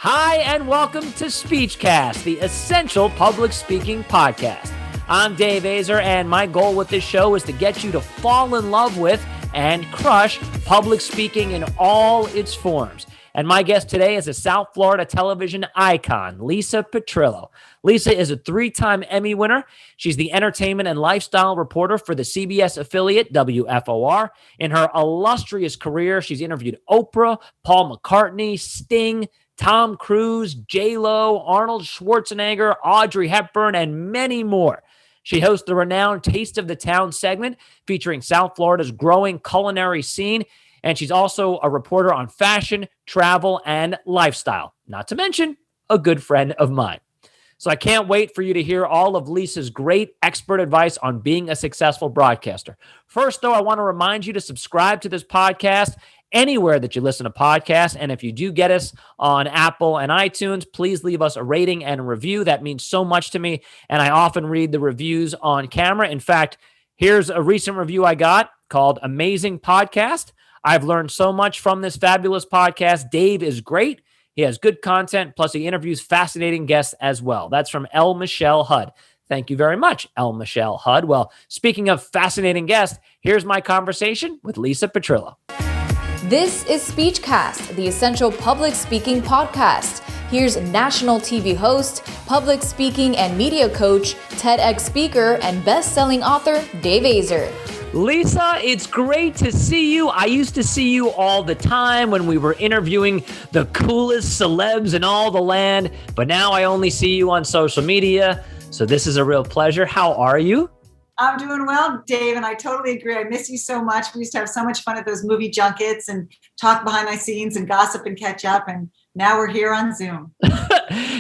Hi, and welcome to Speechcast, the essential public speaking podcast. I'm Dave Azer, and my goal with this show is to get you to fall in love with and crush public speaking in all its forms. And my guest today is a South Florida television icon, Lisa Petrillo. Lisa is a 3-time Emmy winner. She's the entertainment and lifestyle reporter for the CBS affiliate WFOR. In her illustrious career, she's interviewed Oprah, Paul McCartney, Sting, Tom Cruise, J-Lo, Arnold Schwarzenegger, Audrey Hepburn, and many more. She hosts the renowned Taste of the Town segment featuring South Florida's growing culinary scene, and she's also a reporter on fashion, travel, and lifestyle, not to mention a good friend of mine. So I can't wait for you to hear all of Lisa's great expert advice on being a successful broadcaster. First, though, I want to remind you to subscribe to this podcast anywhere that you listen to podcasts. And if you do get us on Apple and iTunes, please leave us a rating and a review. That means so much to me. And I often read the reviews on camera. In fact, here's a recent review I got called Amazing Podcast. I've learned so much from this fabulous podcast. Dave is great. He has good content, plus he interviews fascinating guests as well. That's from L. Michelle Hud. Thank you very much, L. Michelle Hud. Well, speaking of fascinating guests, here's my conversation with Lisa Petrillo. This is Speechcast, the essential public speaking podcast. Here's national TV host, public speaking and media coach, TEDx speaker, and best-selling author, Dave Azer. Lisa, it's great to see you. I used to see you all the time when we were interviewing the coolest celebs in all the land, but now I only see you on social media, so this is a real pleasure. How are you? I'm doing well, Dave, and I totally agree. I miss you so much. We used to have so much fun at those movie junkets and talk behind the scenes and gossip and catch up, and now we're here on Zoom.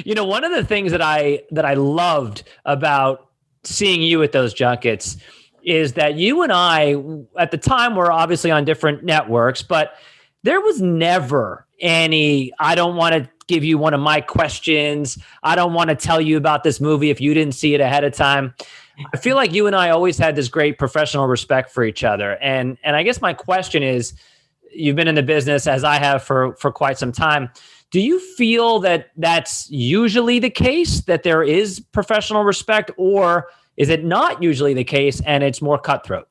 You know, one of the things that I loved about seeing you at those junkets is that you and I, at the time, were obviously on different networks, but there was never any, I don't want to give you one of my questions. I don't want to tell you about this movie if you didn't see it ahead of time. I feel like you and I always had this great professional respect for each other. And I guess my question is, you've been in the business as I have for quite some time. Do you feel that that's usually the case, that there is professional respect, or is it not usually the case and it's more cutthroat?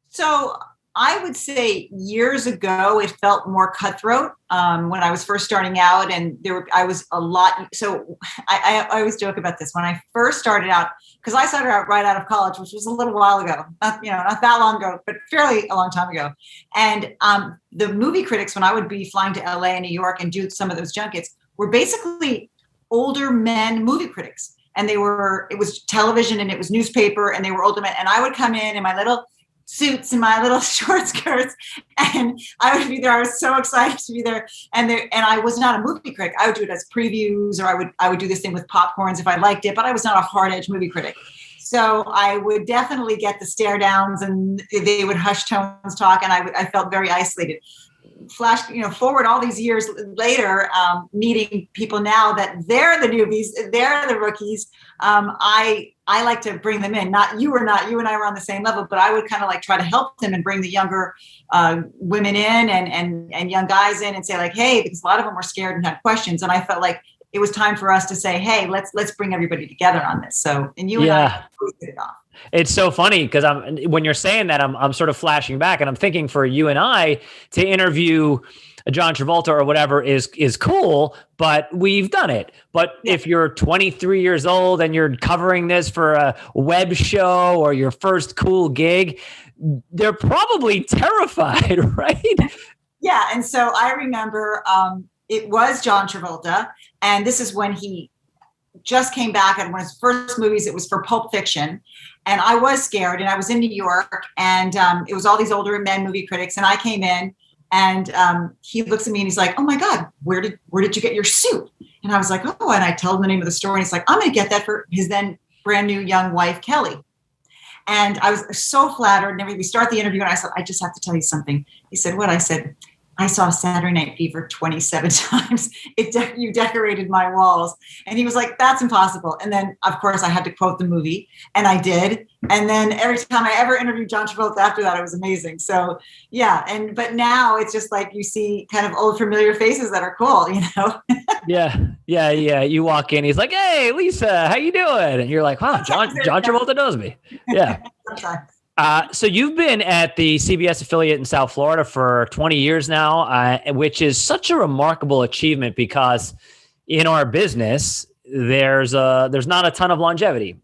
So I would say years ago, it felt more cutthroat when I was first starting out, and I was a lot. So I always joke about this. When I first started out, because I started out right out of college, which was a little while ago, not that long ago, but fairly a long time ago. And the movie critics, when I would be flying to LA and New York and do some of those junkets, were basically older men movie critics. And it was television and it was newspaper, and they were older men. And I would come in my little suits and my little short skirts, and I would be there. I was so excited to be there. And I was not a movie critic. I would do it as previews, or I would do this thing with popcorns if I liked it, but I was not a hard-edge movie critic. So I would definitely get the stare downs, and they would hush tones talk, and I felt very isolated. Forward all these years later, meeting people now that they're the newbies, they're the rookies. I like to bring them in. You and I were on the same level, but I would kind of like try to help them and bring the younger women in and young guys in and say like, hey, because a lot of them were scared and had questions. And I felt like it was time for us to say, hey, let's bring everybody together on this. So, and you and I hit it off. It's so funny because when you're saying that, I'm sort of flashing back, and I'm thinking for you and I to interview John Travolta or whatever is cool, but we've done it. But if you're 23 years old and you're covering this for a web show or your first cool gig, they're probably terrified, right? Yeah. And so I remember it was John Travolta, and this is when he just came back, and one of his first movies, it was for Pulp Fiction. And I was scared, and I was in New York, and it was all these older men movie critics. And I came in, and he looks at me and he's like, oh my God, where did you get your suit? And I was like, oh, and I tell him the name of the store, and he's like, I'm going to get that for his then brand new young wife, Kelly. And I was so flattered. And then we start the interview, and I said, I just have to tell you something. He said, what? I said, I saw Saturday Night Fever 27 times. You decorated my walls. And he was like, that's impossible. And then, of course, I had to quote the movie, and I did. And then every time I ever interviewed John Travolta after that, it was amazing. So, yeah. But now it's just like you see kind of old familiar faces that are cool, you know? Yeah. You walk in, he's like, "Hey, Lisa, how you doing?" And you're like, "Wow, John Travolta knows me." Yeah. So you've been at the CBS affiliate in South Florida for 20 years now, which is such a remarkable achievement because in our business, there's not a ton of longevity,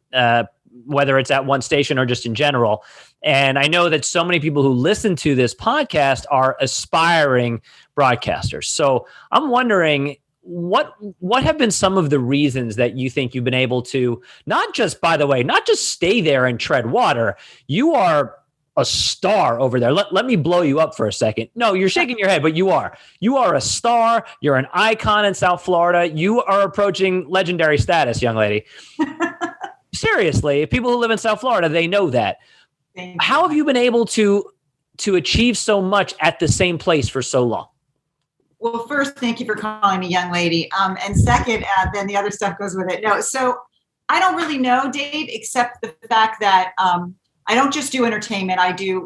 whether it's at one station or just in general. And I know that so many people who listen to this podcast are aspiring broadcasters. So I'm wondering, what have been some of the reasons that you think you've been able to not just stay there and tread water? You are a star over there. Let me blow you up for a second. No, you're shaking your head, but you are a star. You're an icon in South Florida. You are approaching legendary status, young lady. Seriously, people who live in South Florida, they know that. How have you been able to achieve so much at the same place for so long? Well, first, thank you for calling me young lady. And second, then the other stuff goes with it. No, so I don't really know, Dave, except the fact that I don't just do entertainment.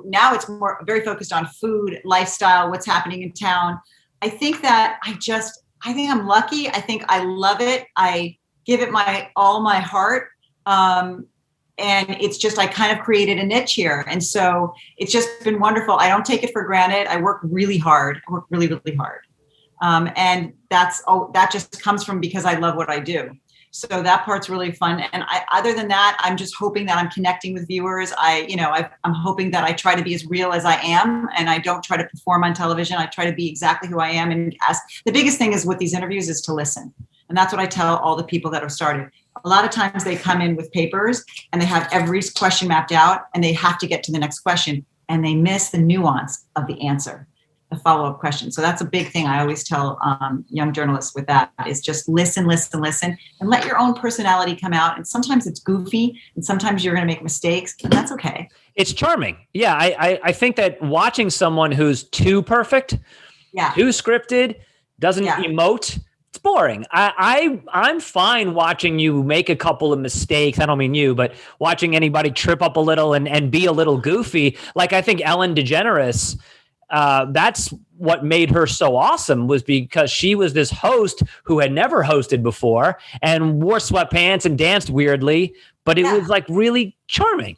Now it's more very focused on food, lifestyle, what's happening in town. I think that I think I'm lucky. I think I love it. I give it all my heart. And it's just, I kind of created a niche here. And so it's just been wonderful. I don't take it for granted. I work really hard. I work really, really hard. And that just comes from because I love what I do. So that part's really fun. And other than that, I'm just hoping that I'm connecting with viewers. I'm hoping that I try to be as real as I am, and I don't try to perform on television. I try to be exactly who I am. And the biggest thing is with these interviews is to listen. And that's what I tell all the people that have started. A lot of times they come in with papers and they have every question mapped out and they have to get to the next question and they miss the nuance of the answer, the follow-up question. So that's a big thing I always tell young journalists with that is just listen, and let your own personality come out. And sometimes it's goofy and sometimes you're going to make mistakes, and that's okay. It's charming. Yeah, I think that watching someone who's too perfect, too scripted, doesn't emote, it's boring. I'm fine watching you make a couple of mistakes. I don't mean you, but watching anybody trip up a little and be a little goofy. Like I think Ellen DeGeneres, that's what made her so awesome, was because she was this host who had never hosted before and wore sweatpants and danced weirdly, but it was like really charming.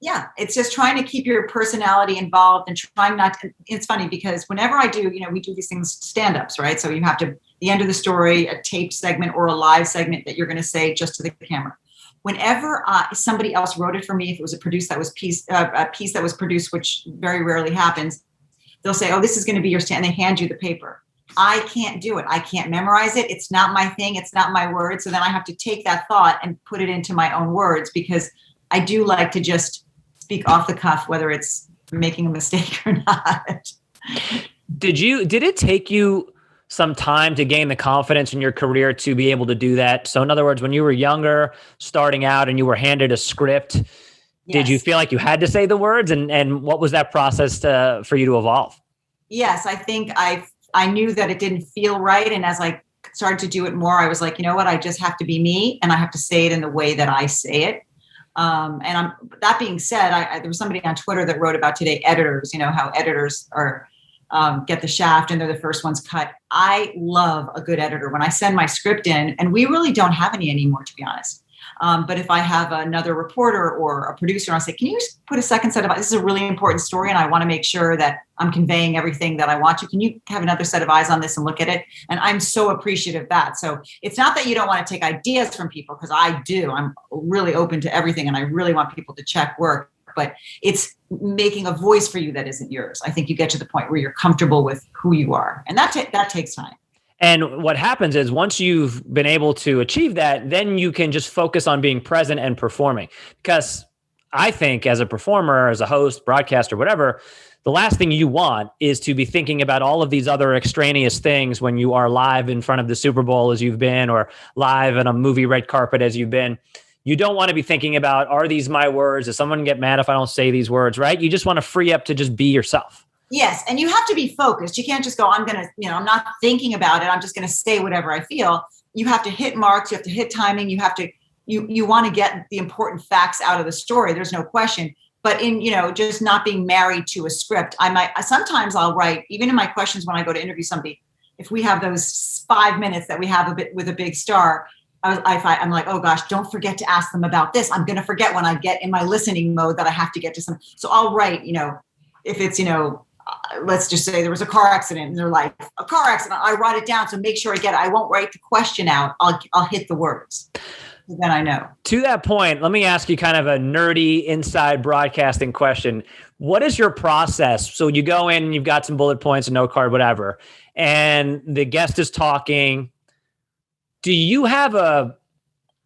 Yeah, it's just trying to keep your personality involved and trying not to. It's funny because whenever I do, we do these things, stand-ups, right? So you have to, the end of the story, a taped segment or a live segment that you're going to say just to the camera. Whenever somebody else wrote it for me, if it was a piece that was produced, which very rarely happens, they'll say, "Oh, this is going to be your stand." And they hand you the paper. I can't do it. I can't memorize it. It's not my thing. It's not my word. So then I have to take that thought and put it into my own words because I do like to just speak off the cuff, whether it's making a mistake or not. Did it take you some time to gain the confidence in your career to be able to do that? So in other words, when you were younger, starting out and you were handed a script, did you feel like you had to say the words? And what was that process for you to evolve? Yes, I think I knew that it didn't feel right. And as I started to do it more, I was like, you know what, I just have to be me and I have to say it in the way that I say it. That being said, there was somebody on Twitter that wrote about today editors, how editors are get the shaft and they're the first ones cut. I love a good editor. When I send my script in, and we really don't have any anymore, to be honest. But if I have another reporter or a producer, I'll say, can you put a second set of eyes? This is a really important story and I want to make sure that I'm conveying everything that I want to. Can you have another set of eyes on this and look at it? And I'm so appreciative of that. So it's not that you don't want to take ideas from people, because I do. I'm really open to everything and I really want people to check work. But it's making a voice for you that isn't yours. I think you get to the point where you're comfortable with who you are. And that takes time. And what happens is once you've been able to achieve that, then you can just focus on being present and performing. Because I think as a performer, as a host, broadcaster, whatever, the last thing you want is to be thinking about all of these other extraneous things when you are live in front of the Super Bowl as you've been, or live on a movie red carpet as you've been. You don't want to be thinking about, are these my words? Does someone get mad if I don't say these words, right? You just want to free up to just be yourself. Yes. And you have to be focused. You can't just go, I'm not thinking about it. I'm just going to say whatever I feel. You have to hit marks. You have to hit timing. You have to, you want to get the important facts out of the story. There's no question. But in, just not being married to a script, sometimes I'll write, even in my questions when I go to interview somebody, if we have those 5 minutes that we have with a big star, I'm like, oh gosh, don't forget to ask them about this. I'm going to forget when I get in my listening mode that I have to get to some. So I'll write, if it's, let's just say there was a car accident in their life, a car accident, I write it down. So make sure I get it. I won't write the question out. I'll hit the words. So then I know. To that point, let me ask you kind of a nerdy inside broadcasting question. What is your process? So you go in and you've got some bullet points, a note card, whatever, and the guest is talking. Do you have a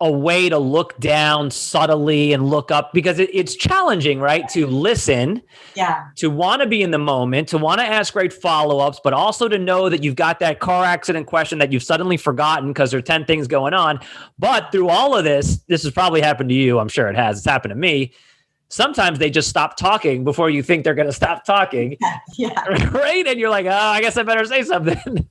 way to look down subtly and look up? Because it's challenging, right? To listen, to want to be in the moment, to want to ask great follow-ups, but also to know that you've got that car accident question that you've suddenly forgotten because there are 10 things going on. But through all of this has probably happened to you. I'm sure it has. It's happened to me. Sometimes they just stop talking before you think they're going to stop talking. Yeah. Right? And you're like, oh, I guess I better say something.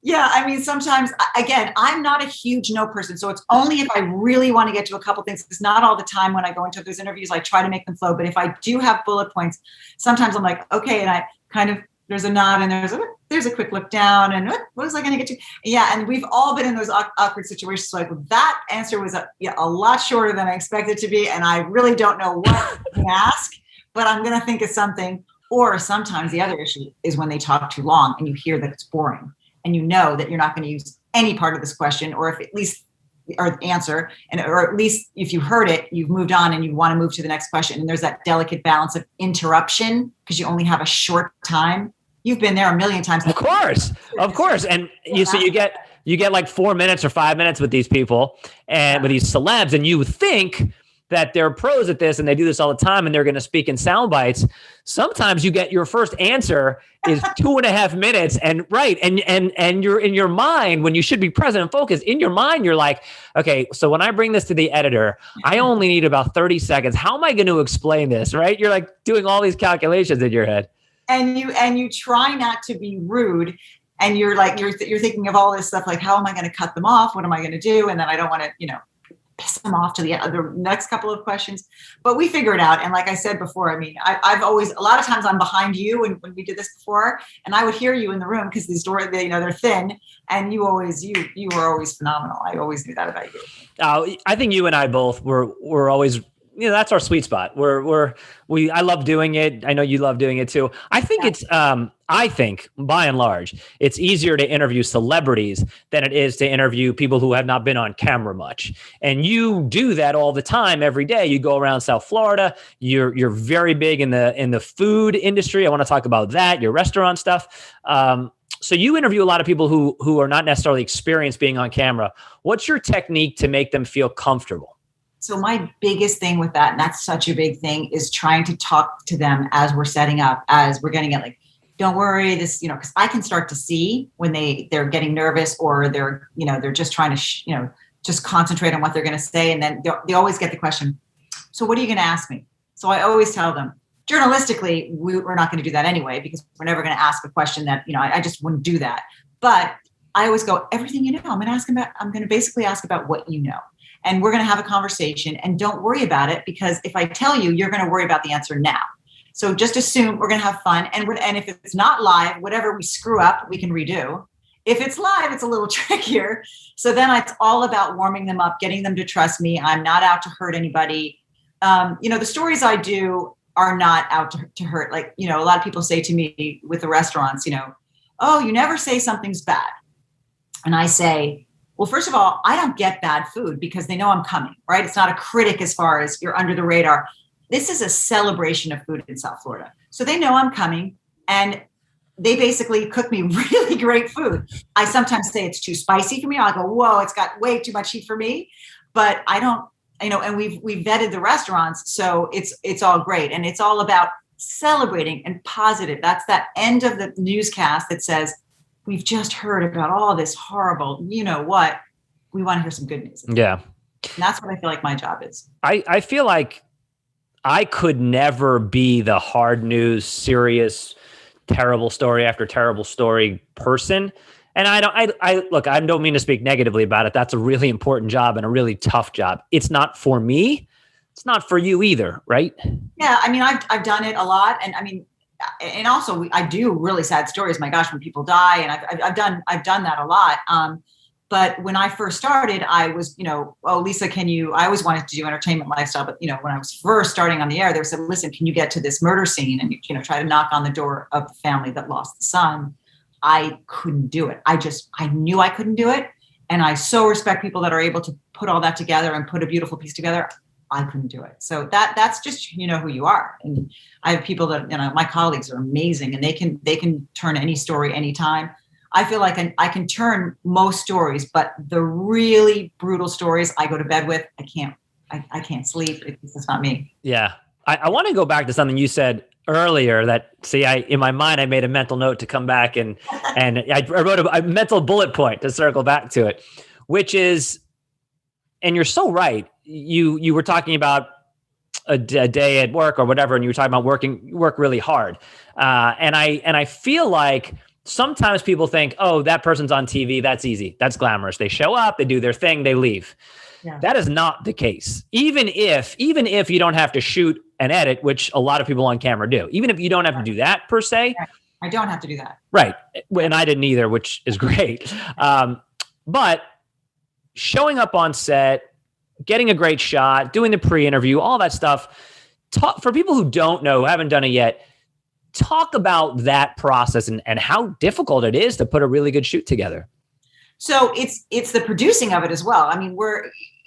Yeah, I mean, sometimes, again, I'm not a huge no person. So it's only if I really want to get to a couple things. It's not all the time when I go into those interviews, I try to make them flow. But if I do have bullet points, sometimes I'm like, okay. And I kind of, there's a nod and there's a quick look down and what was I going to get to? Yeah. And we've all been in those awkward situations. So like that answer was a lot shorter than I expected to be. And I really don't know what to ask, but I'm going to think of something. Or sometimes the other issue is when they talk too long and you hear that it's boring. And you know that you're not going to use any part of this question, or if at least, or answer, or at least if you heard it, you've moved on and you want to move to the next question. And there's that delicate balance of interruption because you only have a short time. You've been there a million times. Of course. And so you get like 4 minutes or 5 minutes with these people and with these celebs, and you think that they're pros at this and they do this all the time and they're going to speak in sound bites. Sometimes you get your first answer is 2.5 minutes and you're in your mind when you should be present and focused. In your mind, you're like, okay, so when I bring this to the editor, I only need about 30 seconds. How am I going to explain this? Right? You're like doing all these calculations in your head. And you try not to be rude. And you're like, you're thinking of all this stuff, like, how am I going to cut them off? What am I going to do? And then I don't want to, piss them off to the next couple of questions, but we figure it out. And like I said before, I mean, I've always, a lot of times I'm behind you when we did this before, and I would hear you in the room because these doors, they're thin, and you were always phenomenal. I always knew that about you. I think you and I both were always, that's our sweet spot. I love doing it. I know you love doing it too. I think it's, I think by and large, it's easier to interview celebrities than it is to interview people who have not been on camera much. And you do that all the time, every day. You go around South Florida. You're very big in the food industry. I want to talk about that, your restaurant stuff. So you interview a lot of people who are not necessarily experienced being on camera. What's your technique to make them feel comfortable? So my biggest thing with that, and that's such a big thing, is trying to talk to them as we're setting up, as we're getting it, like, don't worry, this, because I can start to see when they're getting nervous or they're just trying to, just concentrate on what they're going to say. And then they always get the question, so what are you going to ask me? So I always tell them, journalistically, we're not going to do that anyway, because we're never going to ask a question that, I just wouldn't do that. But I always go, everything you know, I'm going to basically ask about what you know. And we're going to have a conversation, and don't worry about it, because if I tell you, you're going to worry about the answer now. So just assume we're going to have fun. And if it's not live, whatever we screw up, we can redo. If it's live, it's a little trickier. So then it's all about warming them up, getting them to trust me. I'm not out to hurt anybody. The stories I do are not out to hurt. Like, a lot of people say to me with the restaurants, oh, you never say something's bad. And I say, well, first of all, I don't get bad food because they know I'm coming, right? It's not a critic as far as you're under the radar. This is a celebration of food in South Florida. So they know I'm coming, and they basically cook me really great food. I sometimes say it's too spicy for me. I'll go, whoa, it's got way too much heat for me. But I don't, and we've vetted the restaurants. So it's all great. And it's all about celebrating and positive. That's that end of the newscast that says, we've just heard about all this horrible, what, we want to hear some good news. Yeah. And that's what I feel like my job is. I feel like I could never be the hard news, serious, terrible story after terrible story person. And I don't mean to speak negatively about it. That's a really important job and a really tough job. It's not for me. It's not for you either, right? Yeah. I mean, I've done it a lot. And I mean, and also I do really sad stories. My gosh, when people die, and I've done that a lot. But when I first started, I was, oh, Lisa, I always wanted to do entertainment lifestyle. But, when I was first starting on the air, they said, listen, can you get to this murder scene and, try to knock on the door of the family that lost the son? I couldn't do it. I knew I couldn't do it. And I so respect people that are able to put all that together and put a beautiful piece together. I couldn't do it. So that's just, who you are. And I have people that, my colleagues are amazing, and they can turn any story anytime. I feel like I can turn most stories, but the really brutal stories I go to bed with, I can't sleep. It's just not me. Yeah. I want to go back to something you said earlier that, in my mind, I made a mental note to come back and I wrote a mental bullet point to circle back to it, which is, and you're so right. You were talking about a day at work or whatever, and you were talking about work really hard. And I feel like sometimes people think, oh, that person's on TV. That's easy. That's glamorous. They show up, they do their thing, they leave. Yeah. That is not the case. Even if you don't have to shoot and edit, which a lot of people on camera do, even if you don't have to do that per se. I don't have to do that. Right. And I didn't either, which is great. But showing up on set, getting a great shot, doing the pre-interview, all that stuff. For people who don't know, who haven't done it yet, talk about that process and how difficult it is to put a really good shoot together. So it's the producing of it as well. I mean,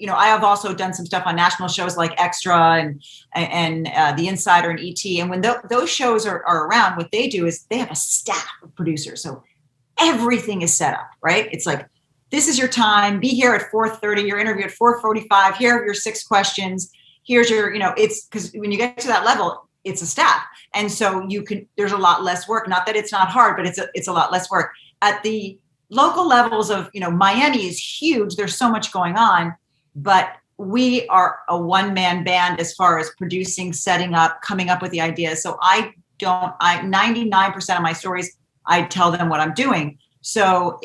I have also done some stuff on national shows like Extra and The Insider and ET. And when those shows are around, what they do is they have a staff of producers. So everything is set up, right? It's like, this is your time. Be here at 4:30. Your interview at 4:45. Here are your 6 questions. Here's your, it's because when you get to that level, it's a staff. And so there's a lot less work. Not that it's not hard, but it's a lot less work. At the local levels of, Miami is huge. There's so much going on, but we are a one-man band as far as producing, setting up, coming up with the ideas. So 99% of my stories, I tell them what I'm doing. So,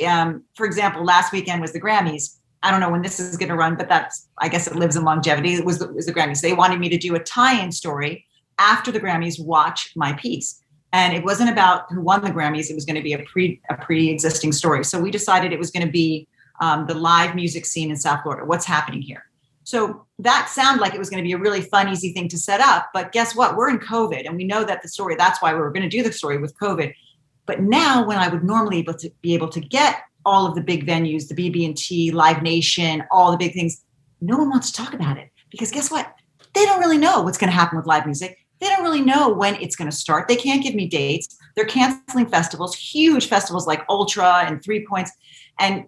for example, last weekend was the Grammys. I don't know when this is going to run, but I guess it lives in longevity. It was the Grammys. They wanted me to do a tie-in story after the Grammys, watch my piece. And it wasn't about who won the Grammys. It was going to be a pre-existing story. So we decided it was going to be the live music scene in South Florida. What's happening here? So that sounded like it was going to be a really fun, easy thing to set up. But guess what? We're in COVID, and we know that that's why we were going to do the story with COVID. But now, when I would normally be able to get all of the big venues, the BB&T, Live Nation, all the big things, no one wants to talk about it, because guess what? They don't really know what's going to happen with live music. They don't really know when it's going to start. They can't give me dates. They're canceling festivals, huge festivals like Ultra and 3 Points. And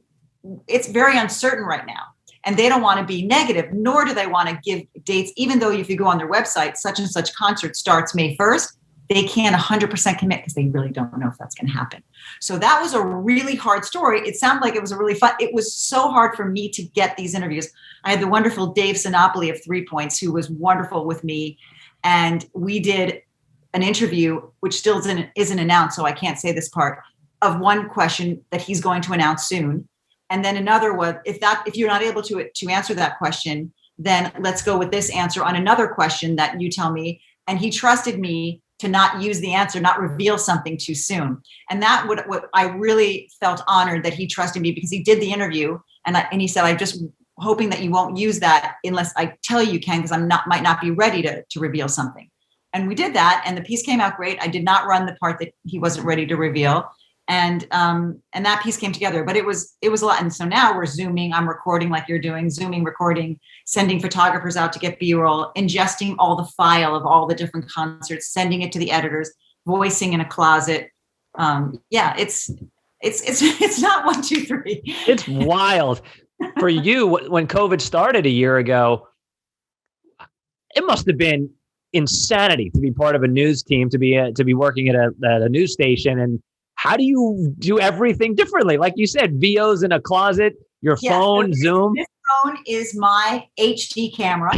it's very uncertain right now. And they don't want to be negative, nor do they want to give dates, even though if you go on their website, such and such concert starts May 1st, they can't 100% commit because they really don't know if that's going to happen. So that was a really hard story. It sounded like it was a really fun. It was so hard for me to get these interviews. I had the wonderful Dave Sinopoli of 3 Points, who was wonderful with me. And we did an interview, which still isn't announced, so I can't say this part, of one question that he's going to announce soon. And then another was, if you're not able to answer that question, then let's go with this answer on another question that you tell me. And he trusted me to not use the answer, not reveal something too soon. And that what I really felt honored that he trusted me, because he did the interview and he said, I'm just hoping that you won't use that unless I tell you can, because might not be ready to reveal something. And we did that, and the piece came out great. I did not run the part that he wasn't ready to reveal. And that piece came together, but it was a lot. And so now we're Zooming, I'm recording like you're doing, Zooming, recording, sending photographers out to get B-roll, ingesting all the file of all the different concerts, sending it to the editors, voicing in a closet. It's not 1, 2, 3. It's wild. For you, when COVID started a year ago, it must have been insanity to be part of a news team, to be working at a news station. And how do you do everything differently? Like you said, VO's in a closet, your phone, Zoom. This phone is my HD camera,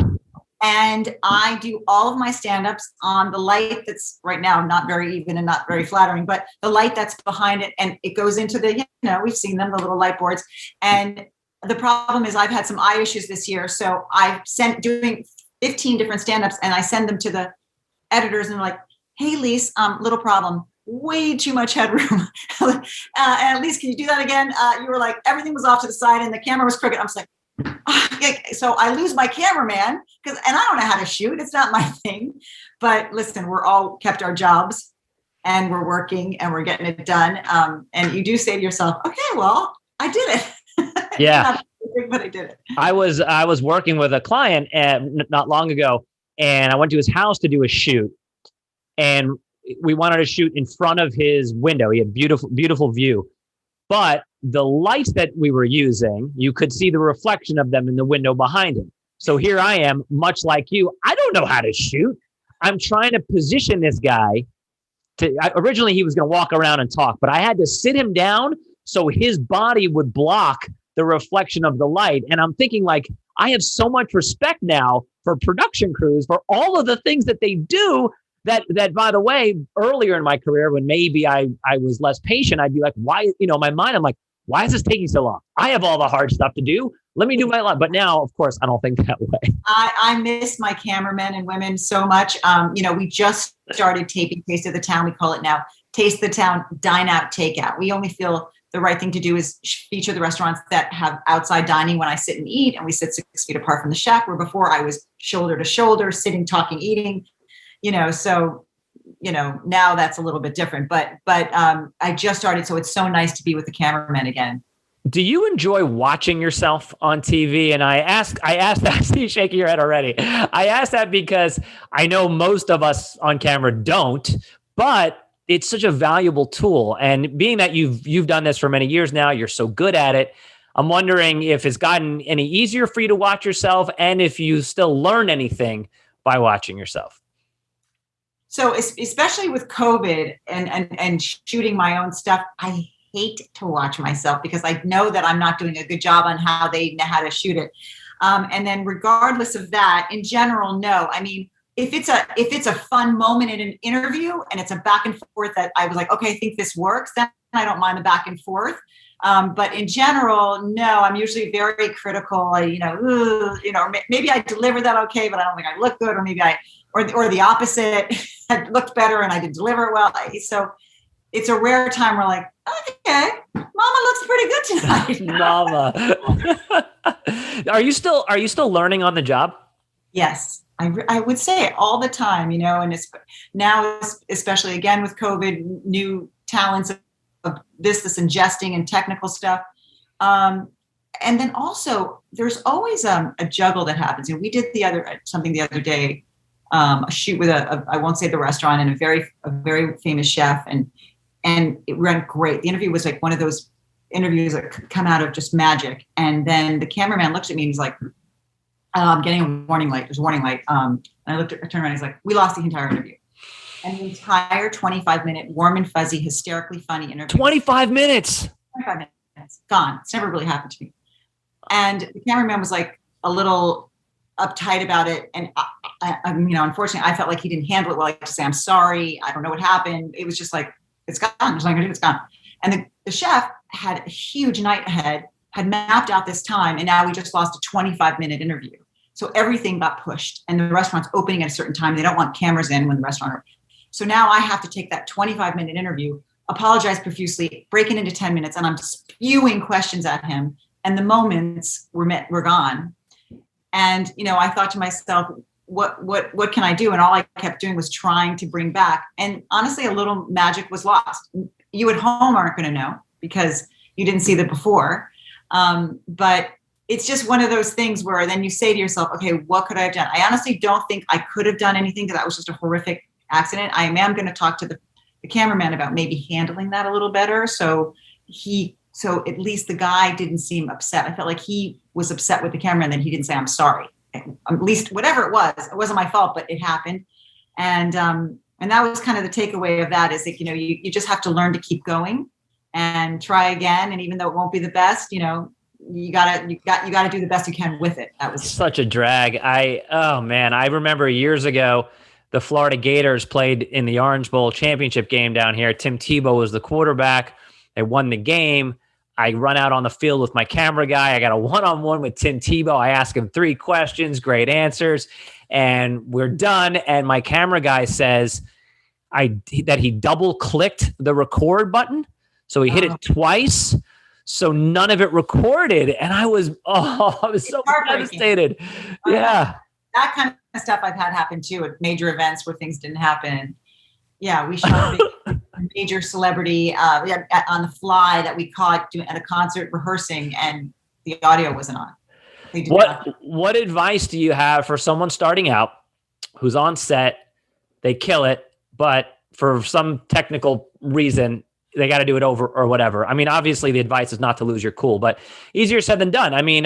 and I do all of my stand-ups on the light that's right now not very even and not very flattering, but the light that's behind it, and it goes into we've seen them, the little light boards. And the problem is I've had some eye issues this year, so I've doing 15 different stand-ups, and I send them to the editors and like, hey, Lisa, little problem. Way too much headroom. At least, can you do that again? You were like, everything was off to the side and the camera was crooked. I'm just like, so I lose my cameraman and I don't know how to shoot. It's not my thing. But listen, we're all kept our jobs and we're working and we're getting it done. And you do say to yourself, okay, well, I did it. Yeah. But I did it. I was working with a client not long ago, and I went to his house to do a shoot, and we wanted to shoot in front of his window. He had beautiful view, but the lights that we were using, you could see the reflection of them in the window behind him. So here I am, much like you. I don't know how to shoot. I'm trying to position this guy originally he was going to walk around and talk, but I had to sit him down so his body would block the reflection of the light. And I'm thinking, like, I have so much respect now for production crews, for all of the things that they do that, by the way, earlier in my career, when maybe I was less patient, I'd be like, why, in my mind, I'm like, why is this taking so long? I have all the hard stuff to do. Let me do my life. But now, of course, I don't think that way. I miss my cameramen and women so much. We just started taping Taste of the Town. We call it now Taste the Town, Dine Out, Takeout. We only feel the right thing to do is feature the restaurants that have outside dining when I sit and eat, and we sit 6 feet apart from the chef, where before I was shoulder to shoulder, sitting, talking, eating, so, now that's a little bit different, but I just started. So it's so nice to be with the cameraman again. Do you enjoy watching yourself on TV? And I asked that, Steve, shaking your head already. I asked that because I know most of us on camera don't, but it's such a valuable tool. And being that you've done this for many years now, you're so good at it. I'm wondering if it's gotten any easier for you to watch yourself, and if you still learn anything by watching yourself. So especially with COVID and shooting my own stuff, I hate to watch myself because I know that I'm not doing a good job on how they know how to shoot it. And then regardless of that, in general, no. I mean, if it's a fun moment in an interview and it's a back and forth that I was like, okay, I think this works, then I don't mind the back and forth. But in general, no, I'm usually very critical. Maybe I deliver that okay, but I don't think I look good, or maybe or the opposite, I looked better and I didn't deliver it well. So it's a rare time where like, okay, Mama looks pretty good tonight. Mama. Are you still learning on the job? Yes. I would say it all the time, and it's now, especially again with COVID, new talents of this ingesting and technical stuff. And then also there's always a juggle that happens. We did something the other day, a shoot with I won't say the restaurant, and a very famous chef, and it went great. The interview was like one of those interviews that come out of just magic. And then the cameraman looks at me and he's like, I'm getting a warning light. There's a warning light. And I turned around. He's like, we lost the entire interview. And the entire 25-minute warm and fuzzy, hysterically funny interview. 25 minutes. 25 minutes. Gone. It's never really happened to me. And the cameraman was like a little uptight about it. And unfortunately, I felt like he didn't handle it well. I had to say, I'm sorry. I don't know what happened. It was just like, it's gone. There's nothing to do. It's gone. And the chef had a huge night ahead, had mapped out this time, and now we just lost a 25-minute interview. So everything got pushed, and the restaurant's opening at a certain time. They don't want cameras in when the restaurant. So now I have to take that 25-minute interview, apologize profusely, break it into 10 minutes, and I'm spewing questions at him. And the moments were gone. And I thought to myself, what can I do? And all I kept doing was trying to bring back. And honestly, a little magic was lost. You at home aren't going to know because you didn't see the before. But it's just one of those things where then you say to yourself, okay, what could I have done? I honestly don't think I could have done anything because that was just a horrific accident. I am going to talk to the cameraman about maybe handling that a little better. So at least the guy didn't seem upset. I felt like he was upset with the cameraman and he didn't say, I'm sorry. At least whatever it wasn't my fault, but it happened. And that was kind of the takeaway of that is that, you just have to learn to keep going and try again. And even though it won't be the best, you gotta do the best you can with it. That was such a drag. I remember years ago, the Florida Gators played in the Orange Bowl championship game down here. Tim Tebow was the quarterback. They won the game. I run out on the field with my camera guy. I got a one-on-one with Tim Tebow. I ask him 3 questions, great answers, and we're done. And my camera guy says, that he double clicked the record button. So he hit it twice. So none of it recorded. And I was so devastated. Yeah. That kind of stuff I've had happen too at major events where things didn't happen. Yeah, we shot a major celebrity on the fly that we caught at a concert rehearsing, and the audio wasn't on. What advice do you have for someone starting out who's on set, they kill it, but for some technical reason, they got to do it over or whatever? I mean, obviously the advice is not to lose your cool, but easier said than done. I mean,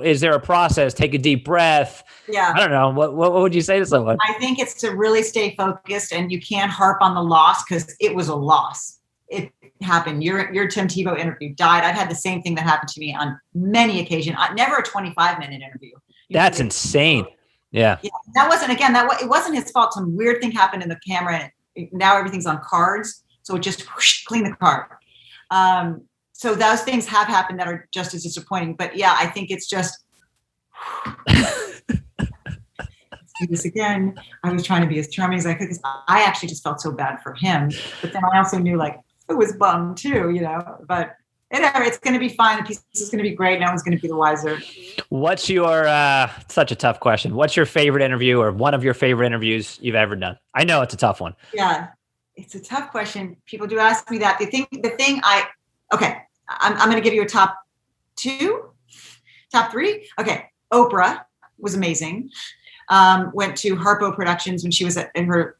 is there a process? Take a deep breath. Yeah. I don't know. What would you say to someone? I think it's to really stay focused, and you can't harp on the loss because it was a loss. It happened. Your Tim Tebow interview died. I've had the same thing that happened to me on many occasions. Never a 25-minute interview. That's insane. Yeah. That wasn't, again, it wasn't his fault. Some weird thing happened in the camera. And now everything's on cards. So it just clean the card. So those things have happened that are just as disappointing. But yeah, I think it's just, let's do this again. I was trying to be as charming as I could because I actually just felt so bad for him. But then I also knew it was bummed too, but it's going to be fine. The piece is going to be great. No one's going to be the wiser. What's your, such a tough question. What's your favorite interview or one of your favorite interviews you've ever done? I know it's a tough one. Yeah, it's a tough question. People do ask me that. I'm going to give you a top three. Okay. Oprah was amazing. Went to Harpo Productions when she was in her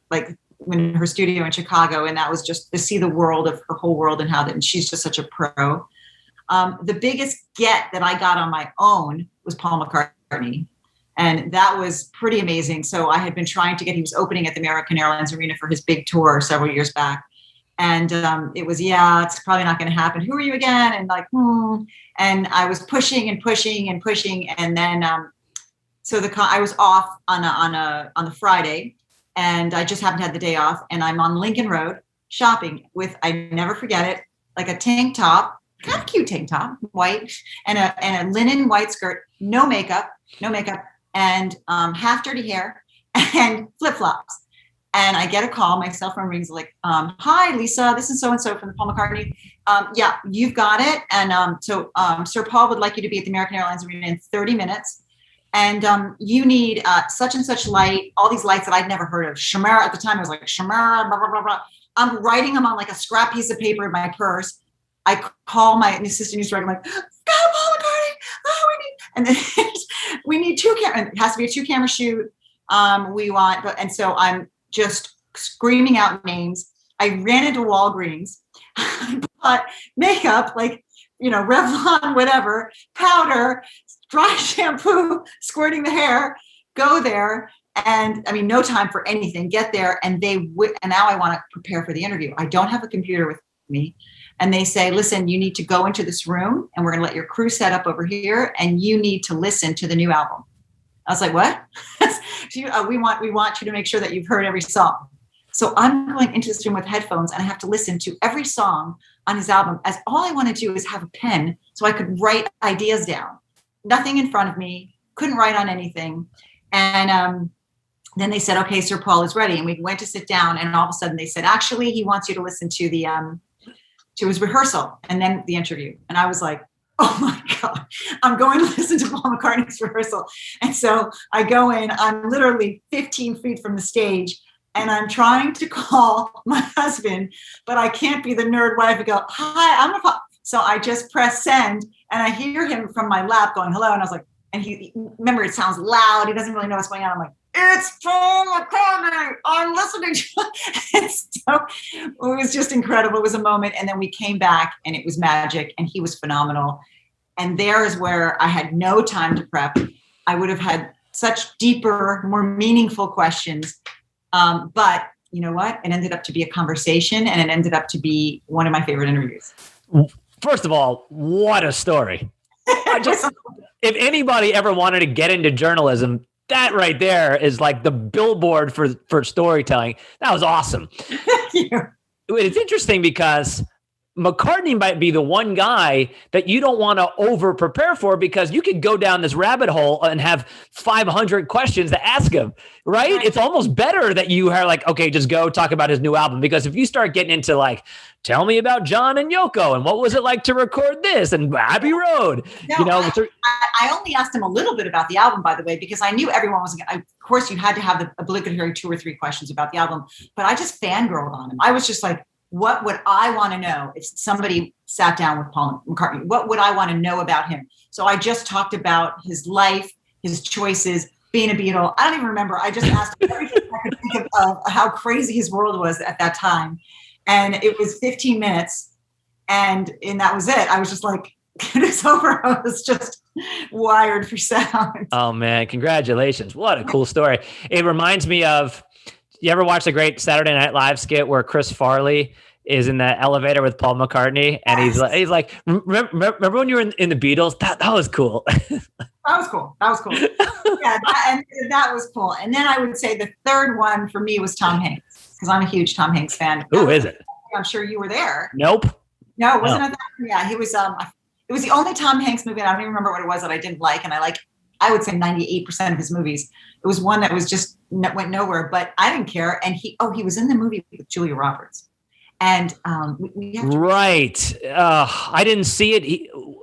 studio in Chicago. And that was just to see the world of her whole world and she's just such a pro. The biggest get that I got on my own was Paul McCartney. And that was pretty amazing. So I had been trying to he was opening at the American Airlines Arena for his big tour several years back. And it was, it's probably not going to happen. Who are you again? And and I was pushing and pushing and pushing. And then, I was off on the Friday, and I just happened to have the day off, and I'm on Lincoln Road shopping with, I never forget it, like a tank top, kind of cute tank top, white, and a linen white skirt, no makeup, and half dirty hair and flip-flops. And I get a call, my cell phone rings hi, Lisa, this is so-and-so from the Paul McCartney. Yeah, you've got it. And so Sir Paul would like you to be at the American Airlines Arena in 30 minutes. And you need such and such light, all these lights that I'd never heard of. Shamara, at the time, I was like, Shamara, blah, blah, blah, blah. I'm writing them on a scrap piece of paper in my purse. I call my assistant who's writing, got Paul McCartney. And then we need 2 cameras. It has to be a 2-camera shoot. And so I'm just screaming out names. I ran into Walgreens, bought makeup, Revlon, whatever, powder, dry shampoo, squirting the hair, go there. And no time for anything, get there. And and now I want to prepare for the interview. I don't have a computer with me. And they say, listen, you need to go into this room and we're going to let your crew set up over here. And you need to listen to the new album. I was like, what? We want you to make sure that you've heard every song. So I'm going into this room with headphones and I have to listen to every song on his album, as all I want to do is have a pen so I could write ideas down. Nothing in front of me, couldn't write on anything. And then they said, okay, Sir Paul is ready. And we went to sit down, and all of a sudden they said, actually, he wants you to listen to to his rehearsal and then the interview. And I was like, oh my God, I'm going to listen to Paul McCartney's rehearsal. And so I go in, I'm literally 15 feet from the stage, and I'm trying to call my husband, but I can't be the nerd wife and go, hi, so I just press send, and I hear him from my lap going, hello. And I was like, and remember, it sounds loud. He doesn't really know what's going on. I'm like, it's Paul McCartney. I'm listening to and so it was just incredible. It was a moment. And then we came back and it was magic, and he was phenomenal. And there is where I had no time to prep. I would have had such deeper, more meaningful questions. But you know what? It ended up to be a conversation, and it ended up to be one of my favorite interviews. First of all, what a story. If anybody ever wanted to get into journalism, that right there is like the billboard for storytelling. That was awesome. Thank you. It's interesting because McCartney might be the one guy that you don't want to over prepare for, because you could go down this rabbit hole and have 500 questions to ask him, right? It's almost better that you are like, okay, just go talk about his new album. Because if you start getting into like, tell me about John and Yoko and what was it like to record this and Abbey Road, I only asked him a little bit about the album, by the way, because I knew everyone was going to, of course you had to have the obligatory 2 or 3 questions about the album, but I just fangirled on him. I was just like, what would I want to know if somebody sat down with Paul McCartney? What would I want to know about him? So I just talked about his life, his choices, being a Beatle. I don't even remember. I just asked him everything I could think of how crazy his world was at that time. And it was 15 minutes. And that was it. I was just like, it's over. I was just wired for sound. Oh, man. Congratulations. What a cool story. It reminds me of, you ever watch the great Saturday Night Live skit where Chris Farley is in the elevator with Paul McCartney, and he's like, remember when you were in the Beatles? That was cool. That was cool. Yeah, that was cool. And then I would say the third one for me was Tom Hanks, because I'm a huge Tom Hanks fan. Who is it? I'm sure you were there. Nope. No, wasn't it that? Yeah, he was. It was the only Tom Hanks movie, and I don't even remember what it was that I didn't like, and I would say 98% of his movies. It was one that was just went nowhere, but I didn't care. And he was in the movie with Julia Roberts. And right. I didn't see it.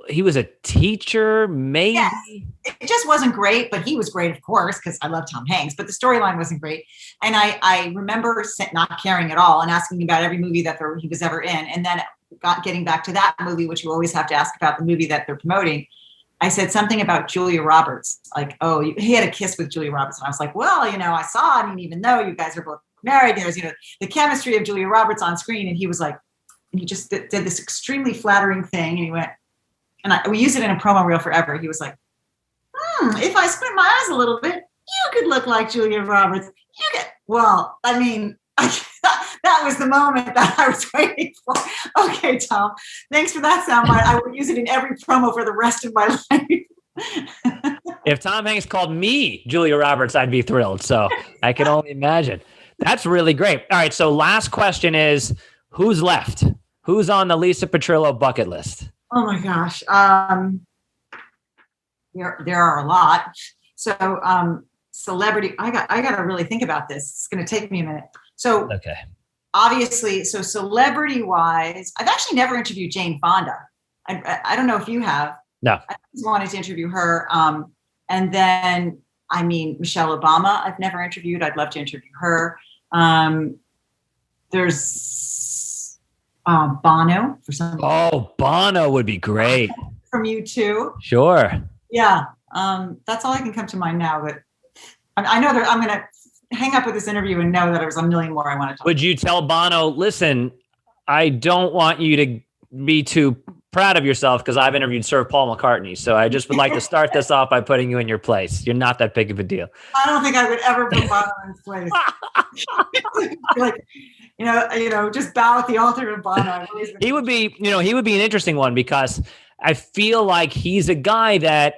He was a teacher, maybe. Yes. It just wasn't great, but he was great, of course, because I love Tom Hanks, but the storyline wasn't great. And I remember not caring at all and asking about every movie that he was ever in. And then getting back to that movie, which you always have to ask about the movie that they're promoting. I said something about Julia Roberts, like, oh, he had a kiss with Julia Roberts. And I was like, well, I saw, even though you guys are both married, there's, the chemistry of Julia Roberts on screen. And he was like, and he just did this extremely flattering thing. And he went, and we use it in a promo reel forever. He was like, if I squint my eyes a little bit, you could look like Julia Roberts. That was the moment that I was waiting for. Okay, Tom, thanks for that soundbite. I will use it in every promo for the rest of my life. If Tom Hanks called me Julia Roberts, I'd be thrilled. So I can only imagine. That's really great. All right. So last question is, who's left? Who's on the Lisa Petrillo bucket list? Oh my gosh. There are a lot. So celebrity, I got to really think about this. It's going to take me a minute. So okay. Obviously, so celebrity-wise, I've actually never interviewed Jane Fonda. I don't know if you have. No. I just wanted to interview her. And then, Michelle Obama, I've never interviewed. I'd love to interview her. There's Bono for some. Oh, Bono would be great. From U2. Sure. Yeah. That's all I can come to mind now. But I know that I'm going to hang up with this interview and know that there's a million more I want to talk about. Would you tell Bono, listen, I don't want you to be too proud of yourself because I've interviewed Sir Paul McCartney. So I just would like to start this off by putting you in your place. You're not that big of a deal. I don't think I would ever put Bono in his place. Just bow at the altar of Bono. He would be an interesting one, because I feel like he's a guy that,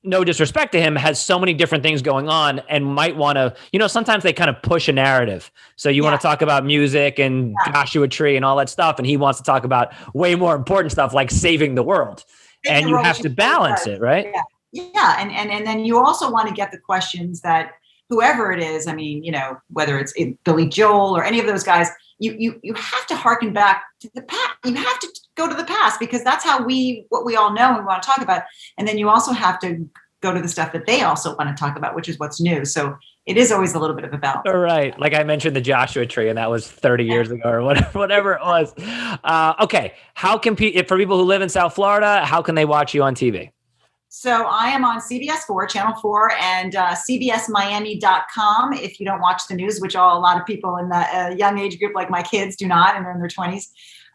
no disrespect to him, has so many different things going on and might want to, sometimes they kind of push a narrative. So you want to talk about music and Joshua Tree and all that stuff. And he wants to talk about way more important stuff like saving the world. And you have to balance it, right? Yeah. And then you also want to get the questions that whoever it is, whether it's Billy Joel or any of those guys, you have to harken back to the past. You have to go to the past, because that's what we all know and we want to talk about. And then you also have to go to the stuff that they also want to talk about, which is what's new. So it is always a little bit of a balance. All right. Like I mentioned the Joshua Tree, and that was 30 years ago or whatever it was. Okay. How can for people who live in South Florida, how can they watch you on TV? So I am on CBS 4, Channel 4, and cbsmiami.com. If you don't watch the news, which a lot of people in the young age group, like my kids, do not, and they're in their 20s,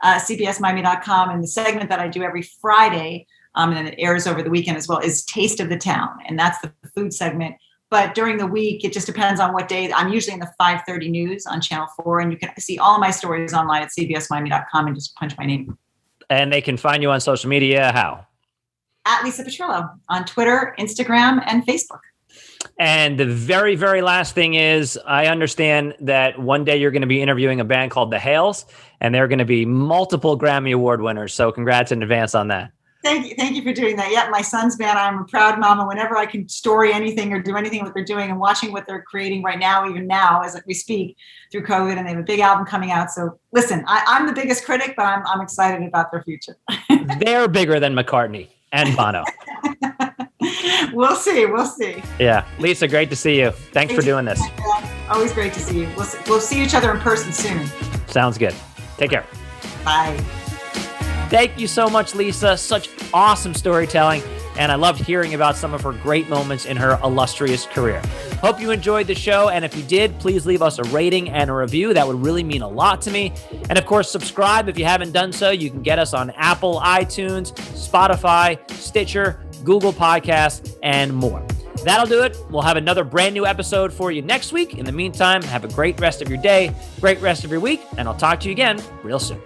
cbsmiami.com. And the segment that I do every Friday, and it airs over the weekend as well, is Taste of the Town. And that's the food segment. But during the week, it just depends on what day. I'm usually in the 5:30 news on Channel 4, and you can see all of my stories online at cbsmiami.com and just punch my name. And they can find you on social media, how? At Lisa Petrillo on Twitter, Instagram, and Facebook. And the very, very last thing is, I understand that one day you're going to be interviewing a band called The Hales, and they're going to be multiple Grammy Award winners. So congrats in advance on that. Thank you. Thank you for doing that. Yeah, my son's band, I'm a proud mama. Whenever I can story anything or do anything what they're doing and watching what they're creating right now, even now as we speak through COVID, and they have a big album coming out. So listen, I'm the biggest critic, but I'm excited about their future. They're bigger than McCartney and Bono. We'll see. We'll see. Yeah. Lisa, great to see you. Thanks for doing this. Always great to see you. We'll see each other in person soon. Sounds good. Take care. Bye. Thank you so much, Lisa. Such awesome storytelling. And I loved hearing about some of her great moments in her illustrious career. Hope you enjoyed the show. And if you did, please leave us a rating and a review. That would really mean a lot to me. And of course, subscribe if you haven't done so. You can get us on Apple, iTunes, Spotify, Stitcher, Google Podcasts, and more. That'll do it. We'll have another brand new episode for you next week. In the meantime, have a great rest of your day, great rest of your week, and I'll talk to you again real soon.